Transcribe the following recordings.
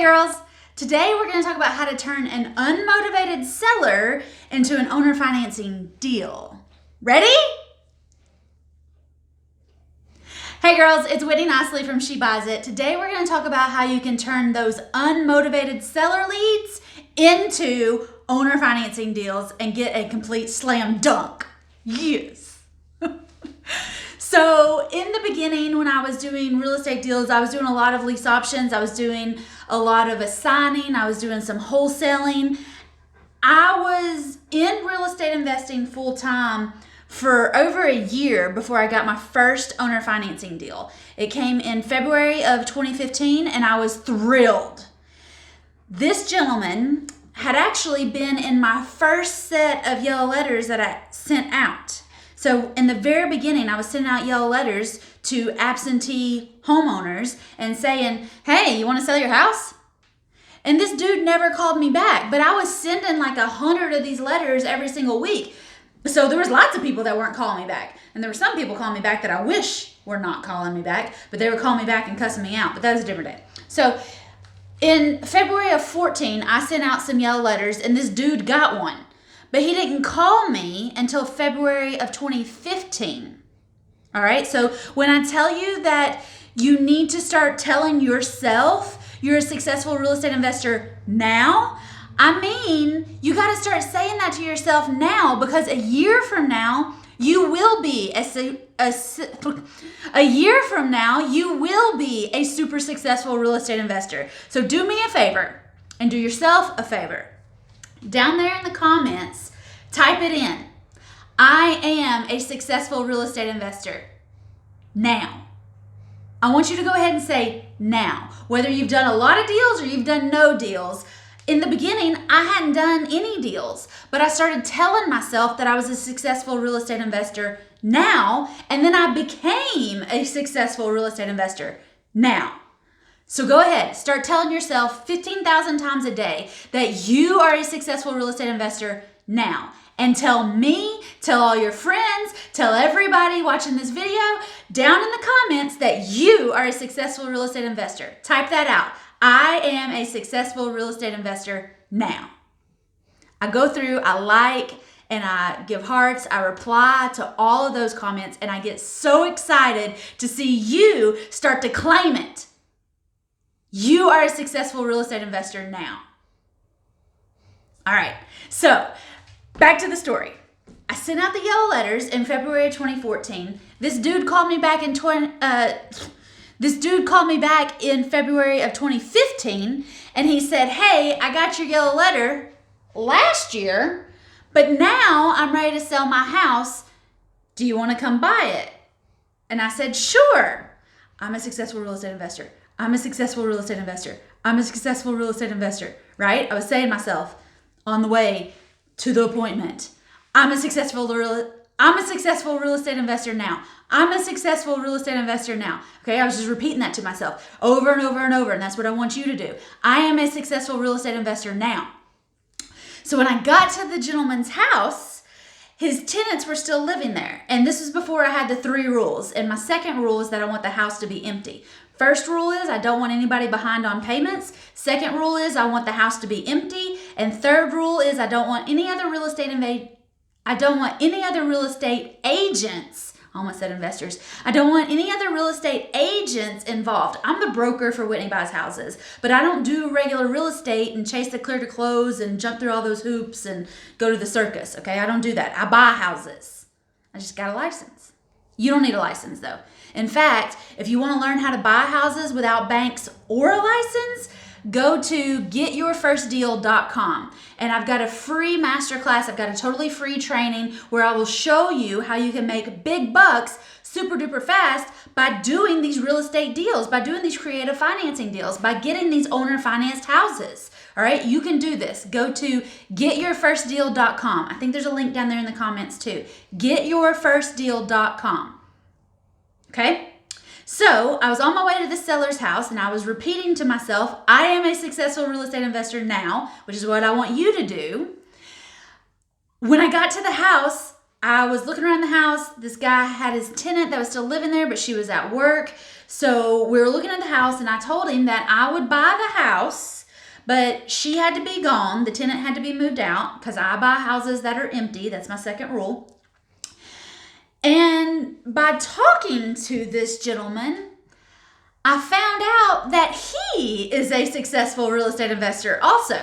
girls. Today we're going to talk about how to turn an unmotivated seller into an owner financing deal. Ready? Hey girls, it's Whitney Nicely from She Buys It. Today we're going to talk about how you can turn those unmotivated seller leads into owner financing deals and get a complete slam dunk. Yes. So in the beginning, when I was doing real estate deals, I was doing a lot of lease options. I was doing a lot of assigning. I was doing some wholesaling. I was in real estate investing full time for over a year before I got my first owner financing deal. It came in February of 2015 and I was thrilled. This gentleman had actually been in my first set of yellow letters that I sent out. So in the very beginning, I was sending out yellow letters to absentee homeowners and saying, hey, you want to sell your house? And this dude never called me back, but I was sending like 100 of these letters every single week. So there was lots of people that weren't calling me back. And there were some people calling me back that I wish were not calling me back, but they were calling me back and cussing me out, but that was a different day. So in February of 14, I sent out some yellow letters and this dude got one. But he didn't call me until February of 2015. All right, so when I tell you that you need to start telling yourself you're a successful real estate investor now, I mean, you got to start saying that to yourself now, because a year from now, you will be a year from now, you will be a super successful real estate investor. So do me a favor and do yourself a favor. Down there in the comments, type it in. I am a successful real estate investor now. I want you to go ahead and say now. Whether you've done a lot of deals or you've done no deals. In the beginning, I hadn't done any deals, but I started telling myself that I was a successful real estate investor now, and then I became a successful real estate investor now. So go ahead, start telling yourself 15,000 times a day that you are a successful real estate investor now. And tell me, tell all your friends, tell everybody watching this video down in the comments that you are a successful real estate investor. Type that out. I am a successful real estate investor now. I go through, I like, and I give hearts. I reply to all of those comments, and I get so excited to see you start to claim it. You are a successful real estate investor now. All right, so back to the story. I sent out the yellow letters in February of 2014. This dude called me back in February of 2015, and he said, hey, I got your yellow letter last year, but now I'm ready to sell my house. Do you want to come buy it? And I said, sure. I'm a successful real estate investor. I'm a successful real estate investor. I'm a successful real estate investor, right? I was saying to myself on the way to the appointment, I'm a successful real estate investor now. I'm a successful real estate investor now. Okay, I was just repeating that to myself over and over and over, and that's what I want you to do. I am a successful real estate investor now. So when I got to the gentleman's house, his tenants were still living there. And this was before I had the 3 rules. And my second rule is that I want the house to be empty. First rule is I don't want anybody behind on payments. Second rule is I want the house to be empty. And third rule is I don't want any other real estate agents. I almost said investors. I don't want any other real estate agents involved. I'm the broker for Whitney Buys Houses, but I don't do regular real estate and chase the clear to close and jump through all those hoops and go to the circus. Okay, I don't do that. I buy houses. I just got a license. You don't need a license though. In fact, if you want to learn how to buy houses without banks or a license, go to getyourfirstdeal.com, and I've got a free masterclass. I've got a totally free training where I will show you how you can make big bucks super duper fast by doing these real estate deals, by doing these creative financing deals, by getting these owner financed houses. All right, you can do this. Go to getyourfirstdeal.com. I think there's a link down there in the comments too. Getyourfirstdeal.com. Okay? So I was on my way to the seller's house and I was repeating to myself, I am a successful real estate investor now, which is what I want you to do. When I got to the house, I was looking around the house. This guy had his tenant that was still living there, but she was at work. So we were looking at the house, and I told him that I would buy the house, but she had to be gone. The tenant had to be moved out because I buy houses that are empty. That's my second rule. And by talking to this gentleman, I found out that he is a successful real estate investor also.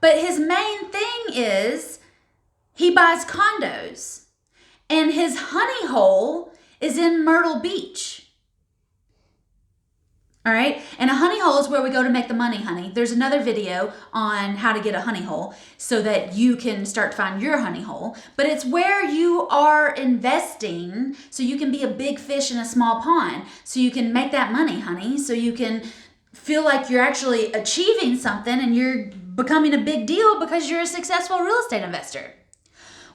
But his main thing is he buys condos, and his honey hole is in Myrtle Beach. All right. And a honey hole is where we go to make the money, honey. There's another video on how to get a honey hole so that you can start to find your honey hole. But it's where you are investing so you can be a big fish in a small pond. So you can make that money, honey. So you can feel like you're actually achieving something and you're becoming a big deal because you're a successful real estate investor.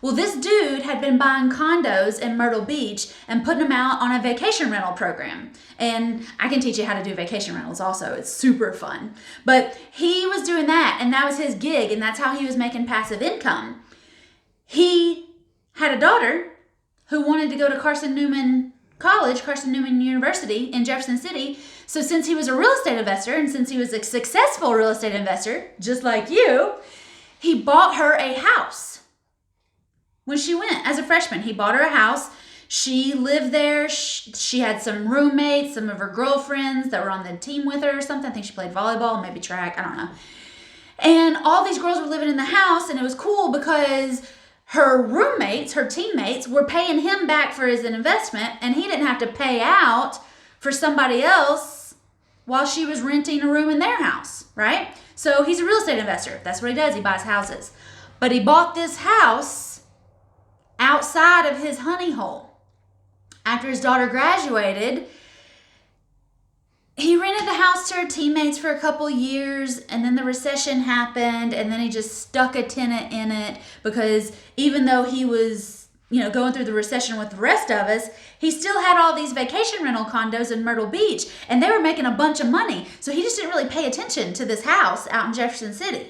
Well, this dude had been buying condos in Myrtle Beach and putting them out on a vacation rental program. And I can teach you how to do vacation rentals also. It's super fun. But he was doing that, and that was his gig, and that's how he was making passive income. He had a daughter who wanted to go to Carson Newman University in Jefferson City. So since he was a real estate investor, and since he was a successful real estate investor, just like you, he bought her a house. When she went as a freshman, he bought her a house. She lived there. She had some roommates, some of her girlfriends that were on the team with her or something. I think she played volleyball, maybe track. I don't know. And all these girls were living in the house, and it was cool because her roommates, her teammates, were paying him back for his investment, and he didn't have to pay out for somebody else while she was renting a room in their house, right? So he's a real estate investor. That's what he does. He buys houses. But he bought this house outside of his honey hole. After his daughter graduated, he rented the house to her teammates for a couple years, and then the recession happened, and then he just stuck a tenant in it because even though he was, going through the recession with the rest of us, he still had all these vacation rental condos in Myrtle Beach, and they were making a bunch of money. So he just didn't really pay attention to this house out in Jefferson City.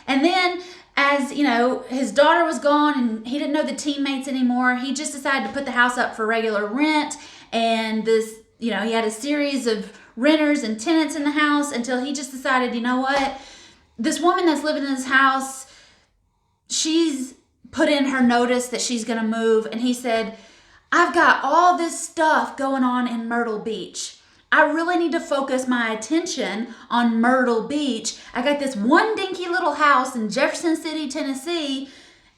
And then as, his daughter was gone and he didn't know the teammates anymore, he just decided to put the house up for regular rent. And this, he had a series of renters and tenants in the house until he just decided, you know what? This woman that's living in this house, she's put in her notice that she's going to move. And he said, I've got all this stuff going on in Myrtle Beach. I really need to focus my attention on Myrtle Beach. I got this one dinky little house in Jefferson City, Tennessee,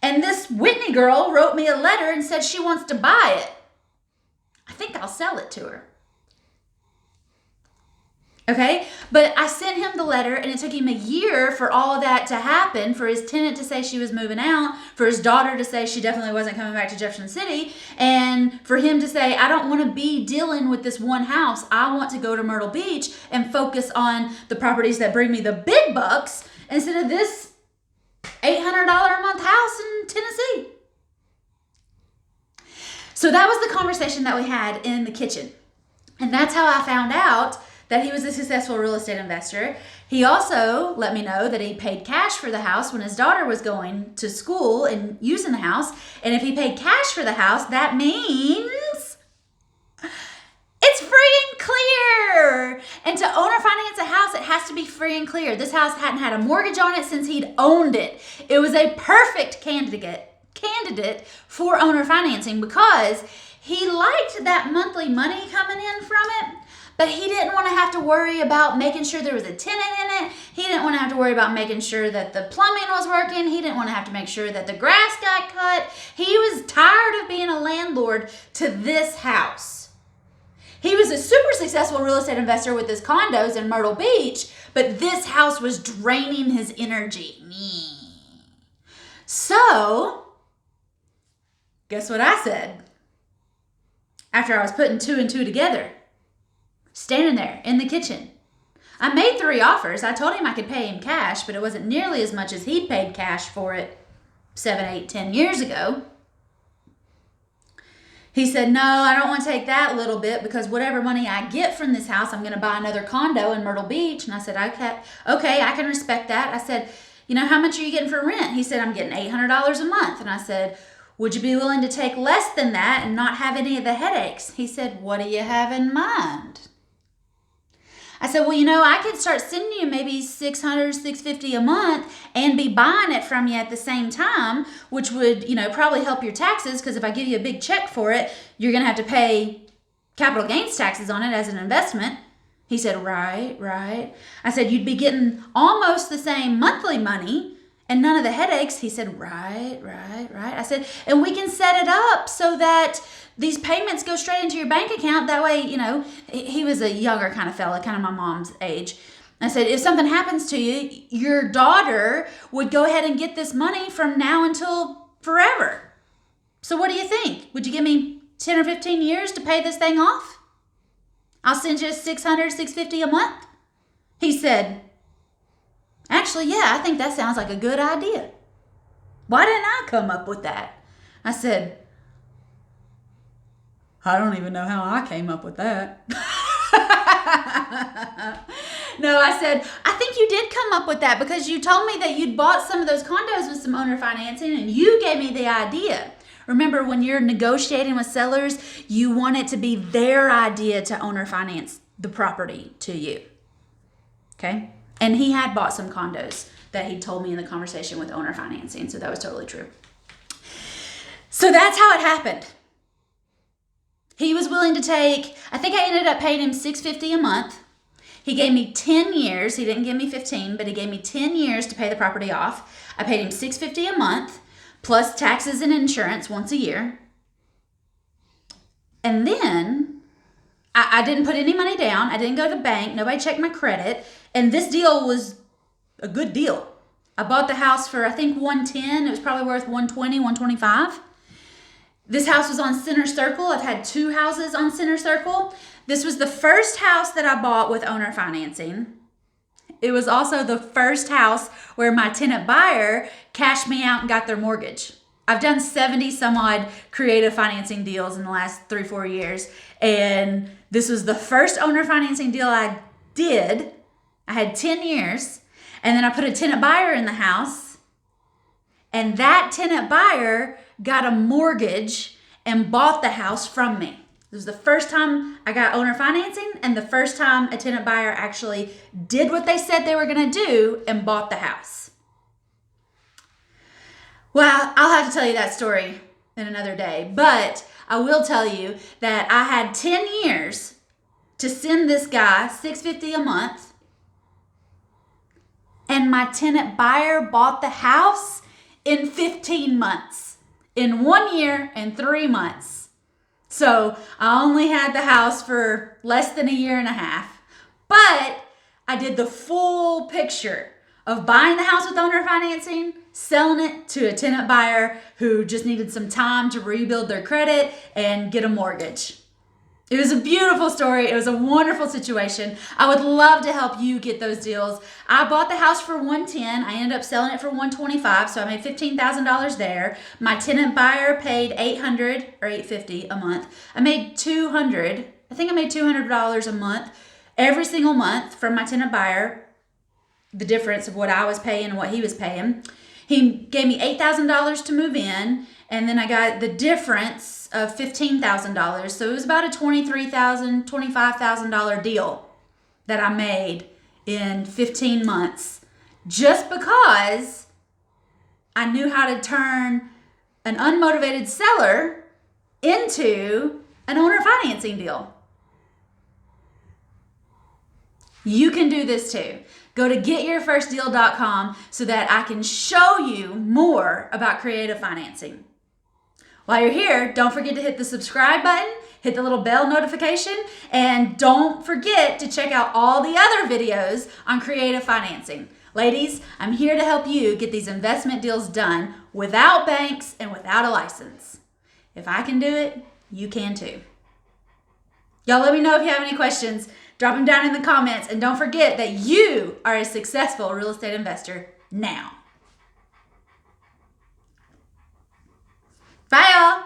and this Whitney girl wrote me a letter and said she wants to buy it. I think I'll sell it to her. Okay, but I sent him the letter, and it took him a year for all of that to happen, for his tenant to say she was moving out, for his daughter to say she definitely wasn't coming back to Jefferson City, and for him to say, I don't want to be dealing with this one house. I want to go to Myrtle Beach and focus on the properties that bring me the big bucks instead of this $800 a month house in Tennessee. So that was the conversation that we had in the kitchen. And that's how I found out that he was a successful real estate investor. He also let me know that he paid cash for the house when his daughter was going to school and using the house. And if he paid cash for the house, that means it's free and clear. And to own or finance a house, it has to be free and clear. This house hadn't had a mortgage on it since he'd owned it. It was a perfect candidate for owner financing because he liked that monthly money coming in from it. But he didn't want to have to worry about making sure there was a tenant in it. He didn't want to have to worry about making sure that the plumbing was working. He didn't want to have to make sure that the grass got cut. He was tired of being a landlord to this house. He was a super successful real estate investor with his condos in Myrtle Beach, but this house was draining his energy. So, guess what I said? After I was putting two and two together. Standing there in the kitchen. I made 3 offers. I told him I could pay him cash, but it wasn't nearly as much as he'd paid cash for it 7, 8, 10 years ago. He said, no, I don't want to take that little bit because whatever money I get from this house, I'm going to buy another condo in Myrtle Beach. And I said, okay, I can respect that. I said, how much are you getting for rent? He said, I'm getting $800 a month. And I said, Would you be willing to take less than that and not have any of the headaches? He said, what do you have in mind? I said, well, I could start sending you maybe $600, $650 a month and be buying it from you at the same time, which would, probably help your taxes, because if I give you a big check for it, you're going to have to pay capital gains taxes on it as an investment. He said, right. I said, you'd be getting almost the same monthly money and none of the headaches. He said, right. I said, and we can set it up so that these payments go straight into your bank account. That way, he was a younger kind of fella, kind of my mom's age. I said, if something happens to you, your daughter would go ahead and get this money from now until forever. So what do you think? Would you give me 10 or 15 years to pay this thing off? I'll send you $600, $650 a month. He said, actually, yeah, I think that sounds like a good idea. Why didn't I come up with that? I said, I don't even know how I came up with that. No, I said, I think you did come up with that because you told me that you'd bought some of those condos with some owner financing and you gave me the idea. Remember, when you're negotiating with sellers, you want it to be their idea to owner finance the property to you. Okay? And he had bought some condos that he told me in the conversation with owner financing. So that was totally true. So that's how it happened. He was willing to take, I think I ended up paying him $650 a month. He gave me 10 years. He didn't give me 15, but he gave me 10 years to pay the property off. I paid him $650 a month plus taxes and insurance once a year. And then I didn't put any money down. I didn't go to the bank. Nobody checked my credit. And this deal was a good deal. I bought the house for, I think, $110. It was probably worth $120, $125. This house was on Center Circle. I've had 2 houses on Center Circle. This was the first house that I bought with owner financing. It was also the first house where my tenant buyer cashed me out and got their mortgage. I've done 70 some odd creative financing deals in the last 3-4 years. And this was the first owner financing deal I did. I had 10 years. And then I put a tenant buyer in the house. And that tenant buyer got a mortgage and bought the house from me. This was the first time I got owner financing and the first time a tenant buyer actually did what they said they were going to do and bought the house. Well, I'll have to tell you that story in another day, but I will tell you that I had 10 years to send this guy $650 a month, and my tenant buyer bought the house in 15 months, in 1 year and 3 months. So I only had the house for less than a year and a half, but I did the full picture of buying the house with owner financing, selling it to a tenant buyer who just needed some time to rebuild their credit and get a mortgage. It was a beautiful story. It was a wonderful situation. I would love to help you get those deals. I bought the house for $110. I ended up selling it for $125, so I made $15,000 there. My tenant buyer paid $800 or $850 a month. I made $200. I think I made $200 a month every single month from my tenant buyer. The difference of what I was paying and what he was paying. He gave me $8,000 to move in, and then I got the difference of $15,000. So it was about a $23,000, $25,000 deal that I made in 15 months just because I knew how to turn an unmotivated seller into an owner financing deal. You can do this too. Go to getyourfirstdeal.com so that I can show you more about creative financing. While you're here, don't forget to hit the subscribe button, hit the little bell notification, and don't forget to check out all the other videos on creative financing. Ladies, I'm here to help you get these investment deals done without banks and without a license. If I can do it, you can too. Y'all let me know if you have any questions. Drop them down in the comments, and don't forget that you are a successful real estate investor now. Bye, y'all.